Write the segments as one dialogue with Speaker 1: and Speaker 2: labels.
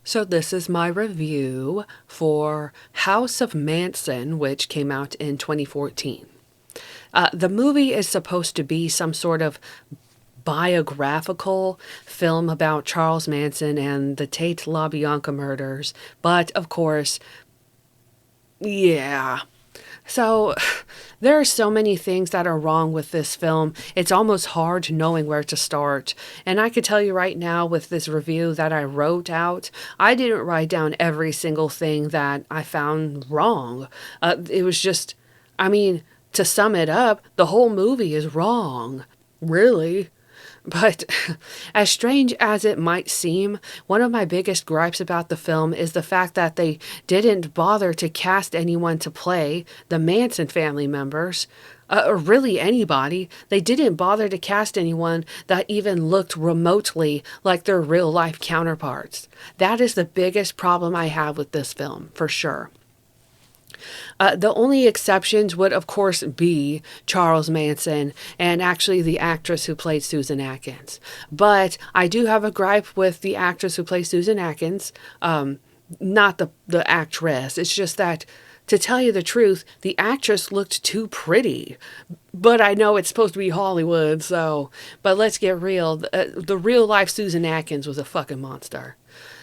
Speaker 1: So this is my review for House of Manson, which came out in 2014. The movie is supposed to be some sort of biographical film about Charles Manson and the Tate LaBianca murders, but of course, yeah. So there are so many things that are wrong with this film. It's almost hard knowing where to start. And I could tell you right now with this review that I wrote out, I didn't write down every single thing that I found wrong. It was just, I mean, to sum it up, the whole movie is wrong. Really. But as strange as it might seem, one of my biggest gripes about the film is the fact that they didn't bother to cast anyone to play the Manson family members, or really anybody. They didn't bother to cast anyone that even looked remotely like their real life counterparts. That is the biggest problem I have with this film, for sure. The only exceptions would, of course, be Charles Manson and actually the actress who played Susan Atkins. But I do have a gripe with the actress who plays Susan Atkins, not the actress. It's just that, to tell you the truth, the actress looked too pretty. But I know it's supposed to be Hollywood, so. But let's get real. The real life Susan Atkins was a fucking monster.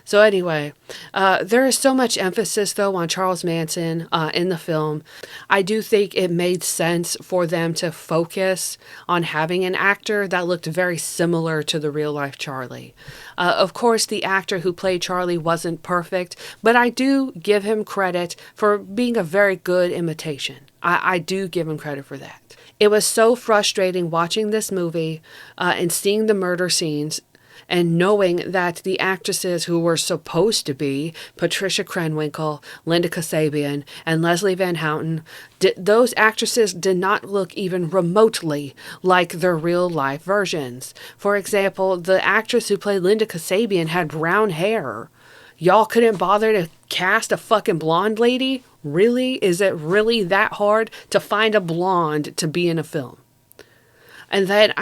Speaker 1: So anyway, there is so much emphasis, though, on Charles Manson in the film. I do think it made sense for them to focus on having an actor that looked very similar to the real-life Charlie. Of course, the actor who played Charlie wasn't perfect, but I do give him credit for being a very good imitation. I do give him credit for that. It was so frustrating watching this movie and seeing the murder scenes and knowing that the actresses who were supposed to be Patricia Krenwinkel, Linda Kasabian, and Leslie Van Houten, those actresses did not look even remotely like their real-life versions. For example, the actress who played Linda Kasabian had brown hair. Y'all couldn't bother to cast a fucking blonde lady? Really? Is it really that hard to find a blonde to be in a film? And then,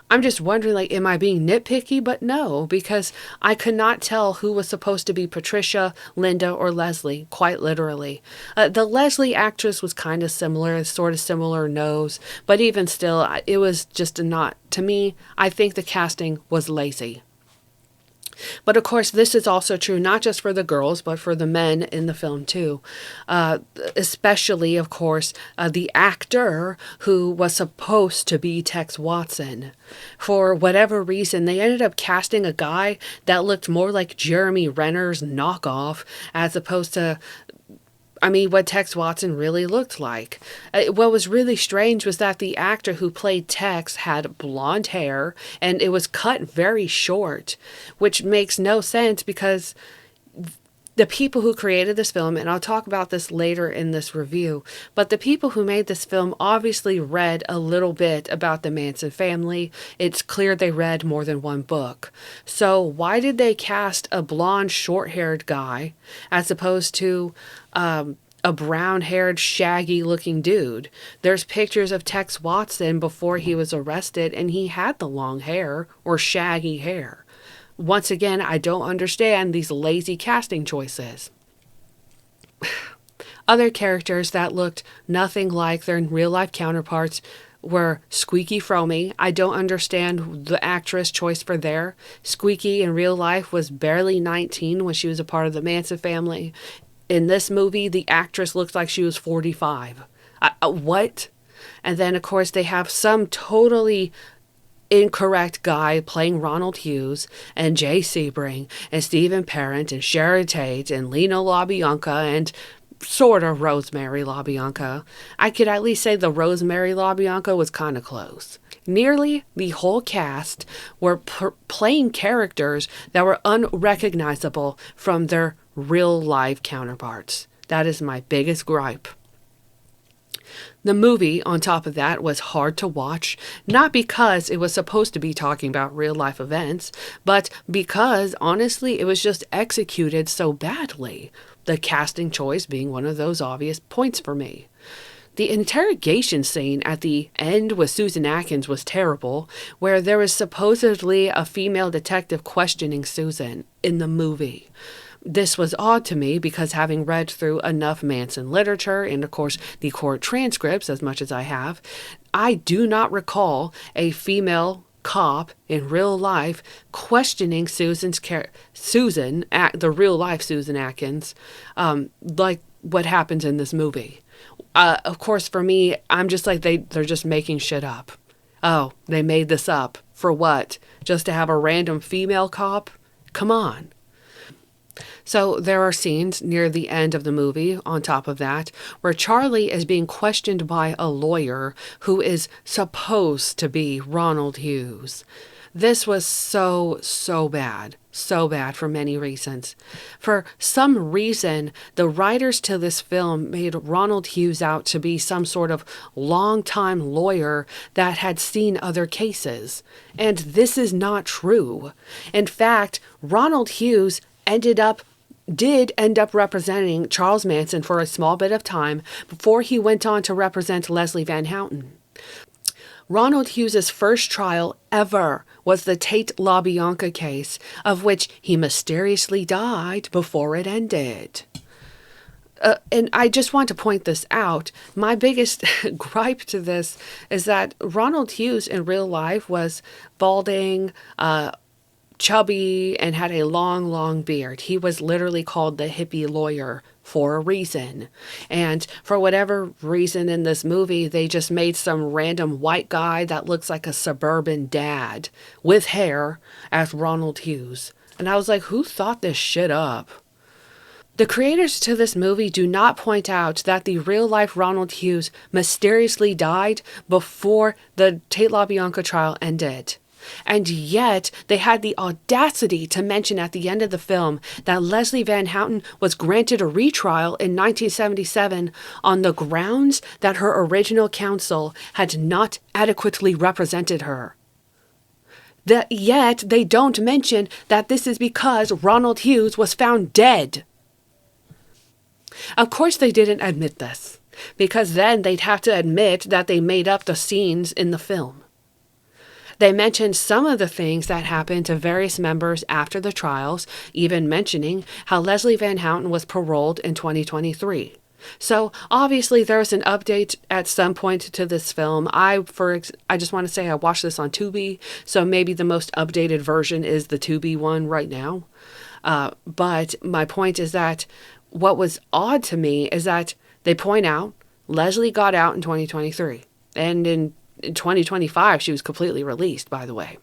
Speaker 1: I'm just wondering, like, am I being nitpicky? But no, because I could not tell who was supposed to be Patricia, Linda, or Leslie, quite literally. The Leslie actress was kind of similar, sort of similar nose, but even still, it was just not, to me, I think the casting was lazy. But of course, this is also true not just for the girls, but for the men in the film too. Especially, of course, the actor who was supposed to be Tex Watson. For whatever reason, they ended up casting a guy that looked more like Jeremy Renner's knockoff as opposed to what Tex Watson really looked like. What was really strange was that the actor who played Tex had blonde hair and it was cut very short, which makes no sense because the people who created this film, and I'll talk about this later in this review, but the people who made this film obviously read a little bit about the Manson family. It's clear they read more than one book. So why did they cast a blonde, short-haired guy as opposed to a brown-haired, shaggy-looking dude? There's pictures of Tex Watson before he was arrested, and he had the long hair or shaggy hair. Once again, I don't understand these lazy casting choices. Other characters that looked nothing like their real-life counterparts were Squeaky Fromme. I don't understand the actress choice for there. Squeaky in real life was barely 19 when she was a part of the Manson family. In this movie, the actress looks like she was 45. What? And then, of course, they have some totally incorrect guy playing Ronald Hughes and Jay Sebring and Stephen Parent and Sharon Tate and Lena LaBianca and sort of Rosemary LaBianca. I could at least say the Rosemary LaBianca was kind of close. Nearly the whole cast were playing characters that were unrecognizable from their real life counterparts. That is my biggest gripe. The movie, on top of that, was hard to watch, not because it was supposed to be talking about real-life events, but because, honestly, it was just executed so badly, the casting choice being one of those obvious points for me. The interrogation scene at the end with Susan Atkins was terrible, where there was supposedly a female detective questioning Susan in the movie. This was odd to me because having read through enough Manson literature and, of course, the court transcripts as much as I have, I do not recall a female cop in real life questioning the real life Susan Atkins, like what happens in this movie. Of course, for me, I'm just like, they're just making shit up. Oh, they made this up. For what? Just to have a random female cop? Come on. So there are scenes near the end of the movie, on top of that, where Charlie is being questioned by a lawyer who is supposed to be Ronald Hughes. This was so bad. So bad for many reasons. For some reason, the writers to this film made Ronald Hughes out to be some sort of long-time lawyer that had seen other cases. And this is not true. In fact, Ronald Hughes did end up representing Charles Manson for a small bit of time before he went on to represent Leslie Van Houten. Ronald Hughes's first trial ever was the Tate LaBianca case, of which he mysteriously died before it ended. And I just want to point this out. My biggest gripe to this is that Ronald Hughes in real life was balding, chubby, and had a long beard. He was literally called the hippie lawyer for a reason. And for whatever reason in this movie, they just made some random white guy that looks like a suburban dad with hair as Ronald Hughes. And I was like, who thought this shit up? The creators to this movie do not point out that the real-life Ronald Hughes mysteriously died before the Tate LaBianca trial ended. And yet, they had the audacity to mention at the end of the film that Leslie Van Houten was granted a retrial in 1977 on the grounds that her original counsel had not adequately represented her. Yet, they don't mention that this is because Ronald Hughes was found dead. Of course, they didn't admit this, because then they'd have to admit that they made up the scenes in the film. They mentioned some of the things that happened to various members after the trials, even mentioning how Leslie Van Houten was paroled in 2023. So obviously there's an update at some point to this film. I just want to say I watched this on Tubi, so maybe the most updated version is the Tubi one right now. But my point is that what was odd to me is that they point out Leslie got out in 2023, and in 2025, she was completely released, by the way.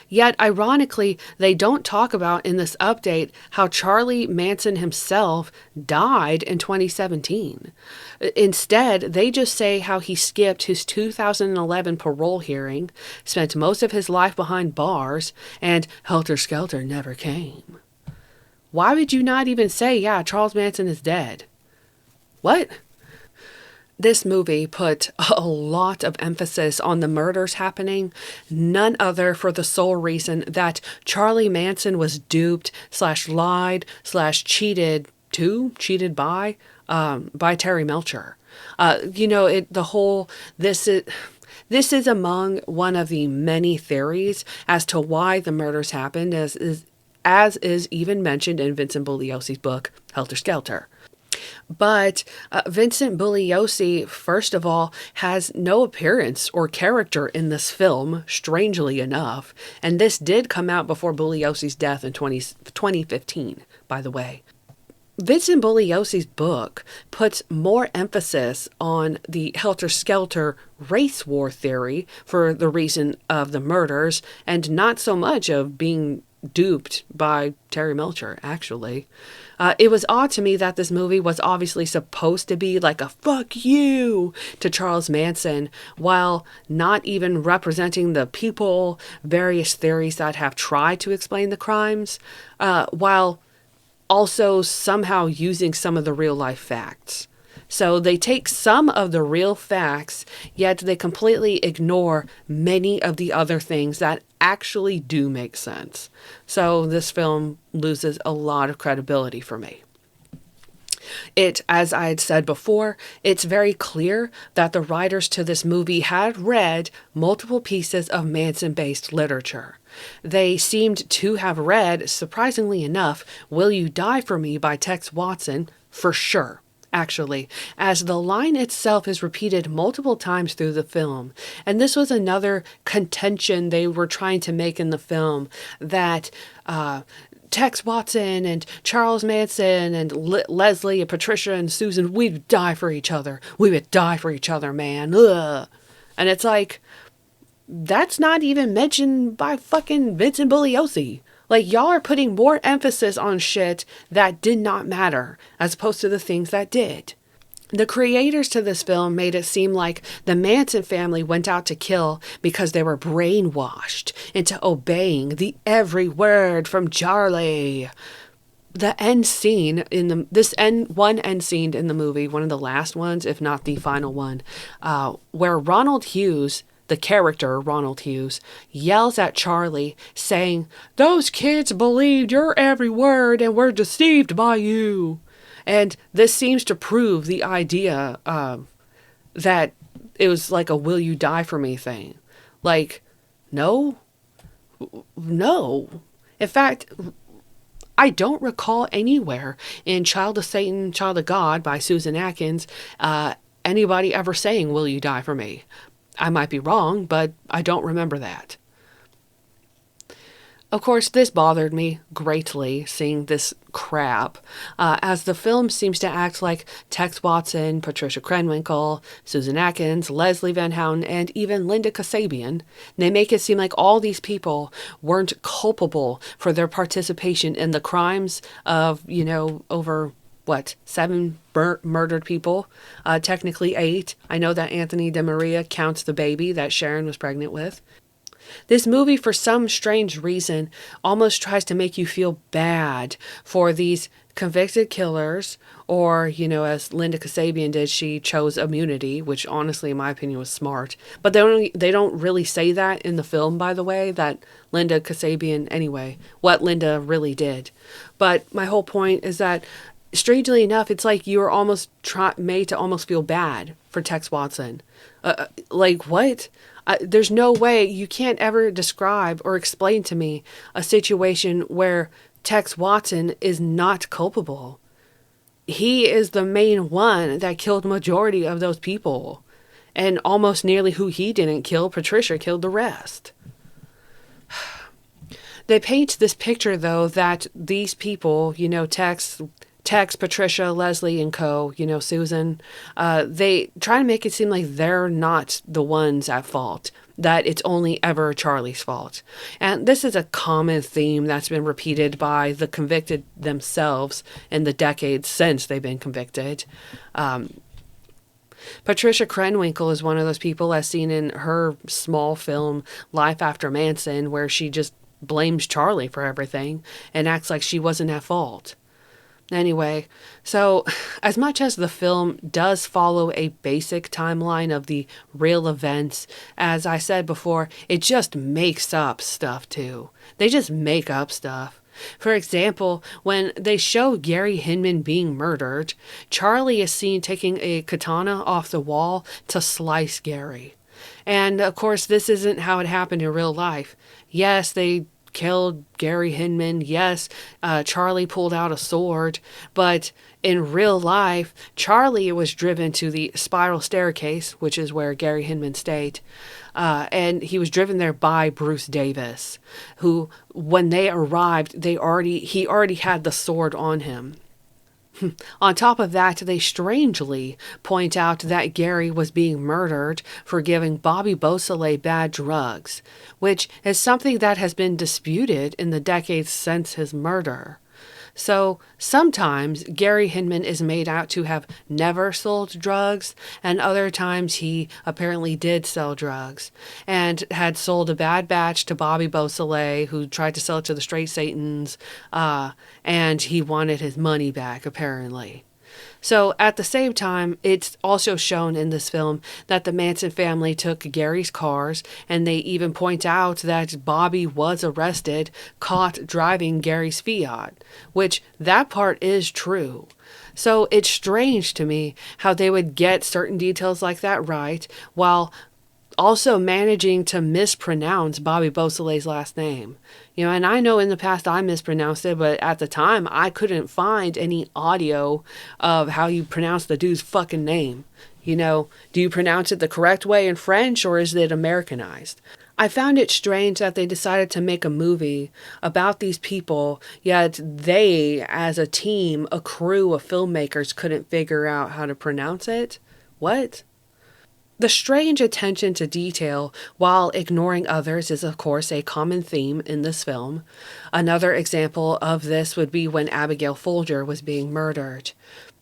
Speaker 1: Yet, ironically, they don't talk about in this update how Charlie Manson himself died in 2017. Instead, they just say how he skipped his 2011 parole hearing, spent most of his life behind bars, and Helter Skelter never came. Why would you not even say, yeah, Charles Manson is dead? What? This movie put a lot of emphasis on the murders happening, none other for the sole reason that Charlie Manson was duped / lied / cheated by Terry Melcher. This is among one of the many theories as to why the murders happened, as is even mentioned in Vincent Bugliosi's book, Helter Skelter. But Vincent Bugliosi, first of all, has no appearance or character in this film, strangely enough. And this did come out before Bugliosi's death in 2015, by the way. Vincent Bugliosi's book puts more emphasis on the Helter Skelter race war theory for the reason of the murders, and not so much of being duped by Terry Melcher, actually. It was odd to me that this movie was obviously supposed to be like a fuck you to Charles Manson, while not even representing the people, various theories that have tried to explain the crimes, while also somehow using some of the real life facts. So they take some of the real facts, yet they completely ignore many of the other things that actually do make sense. So this film loses a lot of credibility for me. As I had said before, it's very clear that the writers to this movie had read multiple pieces of Manson-based literature. They seemed to have read, surprisingly enough, Will You Die For Me by Tex Watson, for sure, actually, as the line itself is repeated multiple times through the film. And this was another contention they were trying to make in the film, that Tex Watson and Charles Manson and Leslie and Patricia and Susan, we would die for each other. We would die for each other, man. Ugh. And it's like, that's not even mentioned by fucking Vincent Bugliosi. Like, y'all are putting more emphasis on shit that did not matter, as opposed to the things that did. The creators to this film made it seem like the Manson family went out to kill because they were brainwashed into obeying the every word from Charlie. The end scene in one end scene in the movie, one of the last ones, if not the final one, where Ronald Hughes, the character Ronald Hughes, yells at Charlie saying, "Those kids believed your every word and were deceived by you." And this seems to prove the idea that it was like a will you die for me thing. Like, no. In fact, I don't recall anywhere in Child of Satan, Child of God by Susan Atkins, anybody ever saying, "Will you die for me?" I might be wrong, but I don't remember that. Of course, this bothered me greatly, seeing this crap, as the film seems to act like Tex Watson, Patricia Krenwinkel, Susan Atkins, Leslie Van Houten, and even Linda Kasabian. They make it seem like all these people weren't culpable for their participation in the crimes of, over, 7 murdered people, technically 8. I know that Anthony DeMaria counts the baby that Sharon was pregnant with. This movie, for some strange reason, almost tries to make you feel bad for these convicted killers, or, as Linda Kasabian did, she chose immunity, which honestly, in my opinion, was smart. But they don't really say that in the film, by the way, that Linda Kasabian, anyway, what Linda really did. But my whole point is that, strangely enough, it's like you were almost made to almost feel bad for Tex Watson. Like, what? There's no way, you can't ever describe or explain to me a situation where Tex Watson is not culpable. He is the main one that killed the majority of those people. And almost nearly who he didn't kill, Patricia killed the rest. They paint this picture, though, that these people, Tex, Patricia, Leslie, and co., Susan, they try to make it seem like they're not the ones at fault, that it's only ever Charlie's fault. And this is a common theme that's been repeated by the convicted themselves in the decades since they've been convicted. Patricia Krenwinkel is one of those people, as seen in her small film Life After Manson, where she just blames Charlie for everything and acts like she wasn't at fault. Anyway, so as much as the film does follow a basic timeline of the real events, as I said before, it just makes up stuff too. They just make up stuff. For example, when they show Gary Hinman being murdered, Charlie is seen taking a katana off the wall to slice Gary. And of course, this isn't how it happened in real life. Yes, they killed Gary Hinman. Yes, Charlie pulled out a sword, but in real life, Charlie was driven to the spiral staircase, which is where Gary Hinman stayed, and he was driven there by Bruce Davis, who, when they arrived, he already had the sword on him. On top of that, they strangely point out that Gary was being murdered for giving Bobby Beausoleil bad drugs, which is something that has been disputed in the decades since his murder. So sometimes Gary Hinman is made out to have never sold drugs, and other times he apparently did sell drugs and had sold a bad batch to Bobby Beausoleil, who tried to sell it to the Straight Satans, and he wanted his money back, apparently. So at the same time, it's also shown in this film that the Manson family took Gary's cars, and they even point out that Bobby was arrested, caught driving Gary's Fiat, which that part is true. So it's strange to me how they would get certain details like that right while also managing to mispronounce Bobby Beausoleil's last name. And I know in the past I mispronounced it, but at the time I couldn't find any audio of how you pronounce the dude's fucking name. Do you pronounce it the correct way in French, or is it Americanized? I found it strange that they decided to make a movie about these people, yet they, as a team, a crew of filmmakers, couldn't figure out how to pronounce it. What? The strange attention to detail while ignoring others is, of course, a common theme in this film. Another example of this would be when Abigail Folger was being murdered.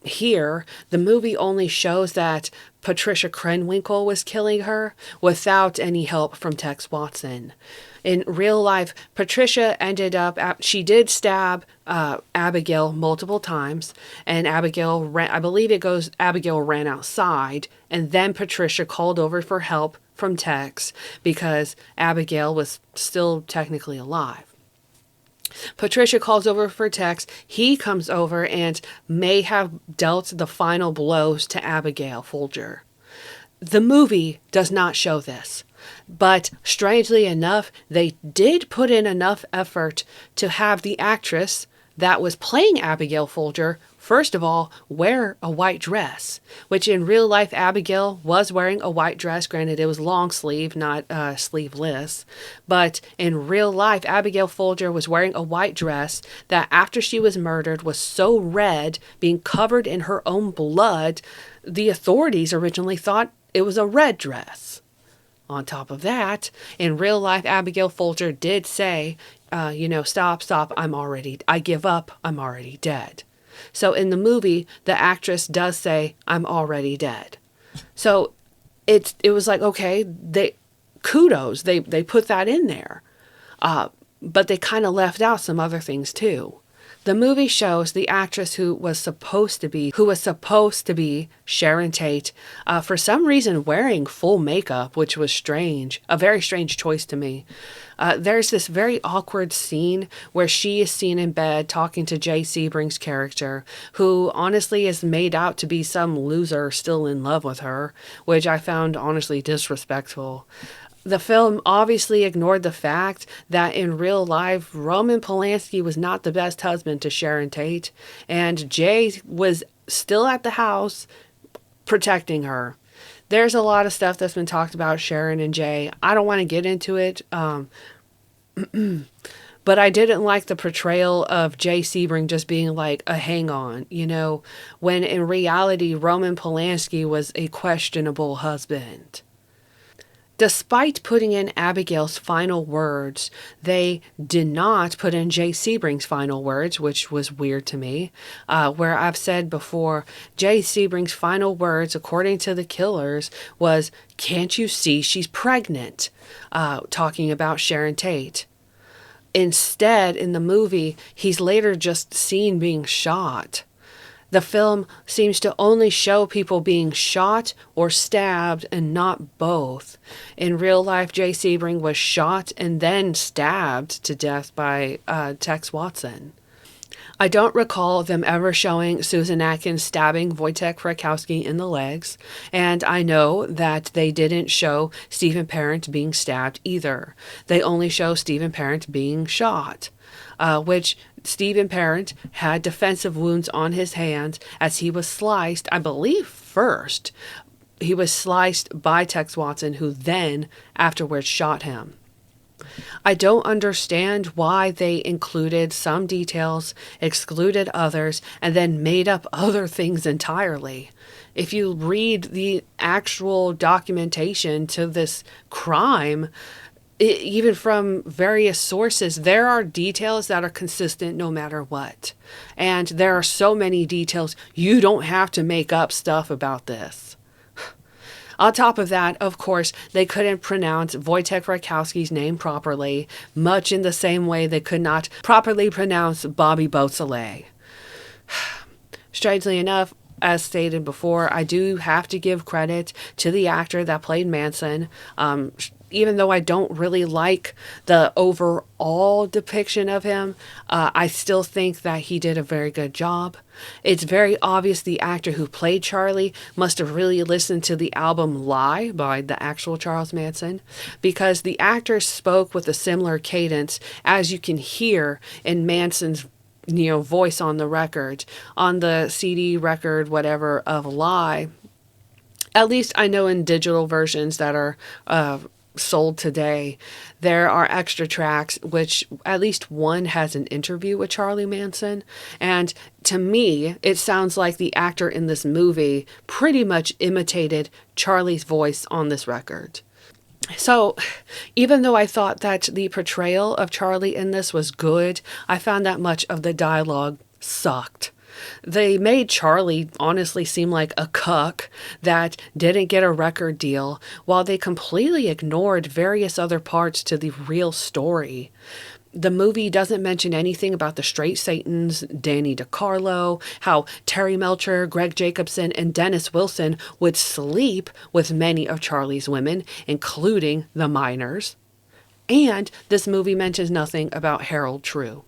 Speaker 1: Here, the movie only shows that Patricia Krenwinkel was killing her without any help from Tex Watson. In real life, Patricia ended up, she did stab Abigail multiple times, and Abigail ran outside, and then Patricia called over for help from Tex because Abigail was still technically alive. Patricia calls over for Tex. He comes over and may have dealt the final blows to Abigail Folger. The movie does not show this, but strangely enough, they did put in enough effort to have the actress that was playing Abigail Folger, first of all, wear a white dress, which in real life Abigail was wearing a white dress. Granted, it was long sleeve, not sleeveless. But in real life, Abigail Folger was wearing a white dress that after she was murdered was so red, being covered in her own blood, the authorities originally thought it was a red dress. On top of that, in real life, Abigail Folger did say, stop, I give up, I'm already dead. So in the movie, the actress does say, I'm already dead. So it was like, okay, kudos, they put that in there. But they kind of left out some other things too. The movie shows the actress who was supposed to be Sharon Tate, for some reason wearing full makeup, which was strange, a very strange choice to me. There's this very awkward scene where she is seen in bed talking to Jay Sebring's character, who honestly is made out to be some loser still in love with her, which I found honestly disrespectful. The film obviously ignored the fact that in real life, Roman Polanski was not the best husband to Sharon Tate, and Jay was still at the house protecting her. There's a lot of stuff that's been talked about Sharon and Jay. I don't want to get into it, but I didn't like the portrayal of Jay Sebring just being like a hang-on, when in reality, Roman Polanski was a questionable husband. Despite putting in Abigail's final words, they did not put in Jay Sebring's final words, which was weird to me. Where I've said before, Jay Sebring's final words, according to the killers, was, "Can't you see she's pregnant?" Talking about Sharon Tate. Instead, in the movie, he's later just seen being shot. The film seems to only show people being shot or stabbed and not both. In real life, Jay Sebring was shot and then stabbed to death by Tex Watson. I don't recall them ever showing Susan Atkins stabbing Wojtek Frykowski in the legs, and I know that they didn't show Stephen Parent being stabbed either. They only show Stephen Parent being shot, which Stephen Parent had defensive wounds on his hands as he was sliced, I believe first. He was sliced by Tex Watson, who then afterwards shot him. I don't understand why they included some details, excluded others, and then made up other things entirely. If you read the actual documentation to this crime, even from various sources, there are details that are consistent no matter what. And there are so many details, you don't have to make up stuff about this. On top of that, of course, they couldn't pronounce Wojtek Frykowski's name properly, much in the same way they could not properly pronounce Bobby Beausoleil. strangely enough, as stated before, I do have to give credit to the actor that played Manson. Even though I don't really like the overall depiction of him, I still think that he did a very good job. It's very obvious the actor who played Charlie must have really listened to the album Lie by the actual Charles Manson, because the actor spoke with a similar cadence as you can hear in Manson's voice on the record, on the CD record, whatever, of Lie. At least I know in digital versions that are sold today, there are extra tracks, which at least one has an interview with Charlie Manson. And to me, it sounds like the actor in this movie pretty much imitated Charlie's voice on this record. So, even though I thought that the portrayal of Charlie in this was good, I found that much of the dialogue sucked. They made Charlie honestly seem like a cuck that didn't get a record deal, while they completely ignored various other parts to the real story. The movie doesn't mention anything about the Straight Satans, Danny DeCarlo, how Terry Melcher, Greg Jacobson, and Dennis Wilson would sleep with many of Charlie's women, including the minors. And this movie mentions nothing about Harold True.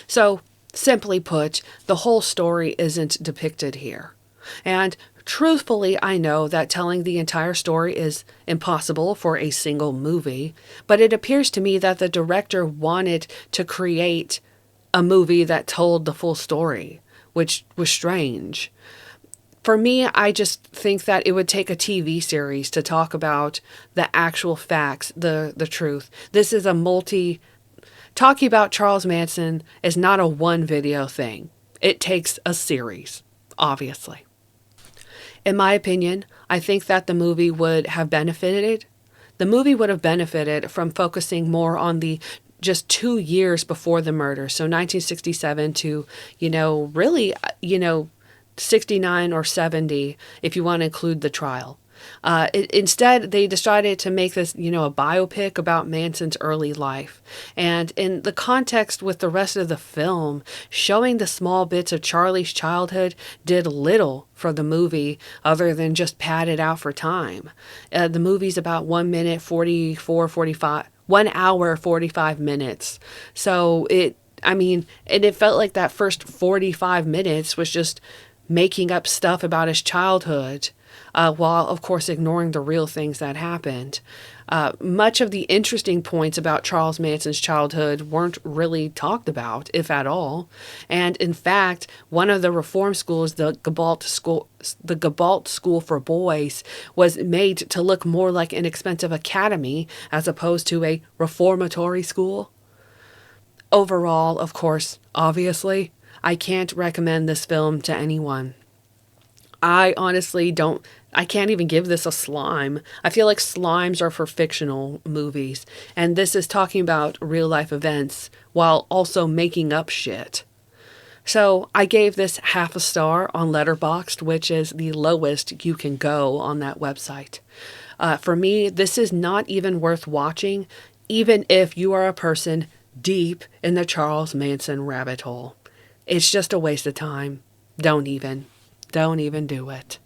Speaker 1: So, simply put, the whole story isn't depicted here. And truthfully, I know that telling the entire story is impossible for a single movie, but it appears to me that the director wanted to create a movie that told the full story, which was strange. For me, I just think that it would take a TV series to talk about the actual facts, the truth. This is a talking about Charles Manson is not a one video thing. It takes a series, obviously. In my opinion, I think that the movie would have benefited. The movie would have benefited from focusing more on the just 2 years before the murder. So 1967 to, really, 69 or 70, if you want to include the trial. Instead, they decided to make this, a biopic about Manson's early life. And in the context with the rest of the film, showing the small bits of Charlie's childhood did little for the movie other than just pad it out for time. The movie's about 1 hour, 45 minutes. So and it felt like that first 45 minutes was just making up stuff about his childhood. While, of course, ignoring the real things that happened. Much of the interesting points about Charles Manson's childhood weren't really talked about, if at all. And in fact, one of the reform schools, the Gabalt School for Boys, was made to look more like an expensive academy as opposed to a reformatory school. Overall, of course, obviously, I can't recommend this film to anyone. I honestly I can't even give this a slime. I feel like slimes are for fictional movies, and this is talking about real life events while also making up shit. So I gave this half a star on Letterboxd, which is the lowest you can go on that website. For me, this is not even worth watching, even if you are a person deep in the Charles Manson rabbit hole. It's just a waste of time. Don't even do it.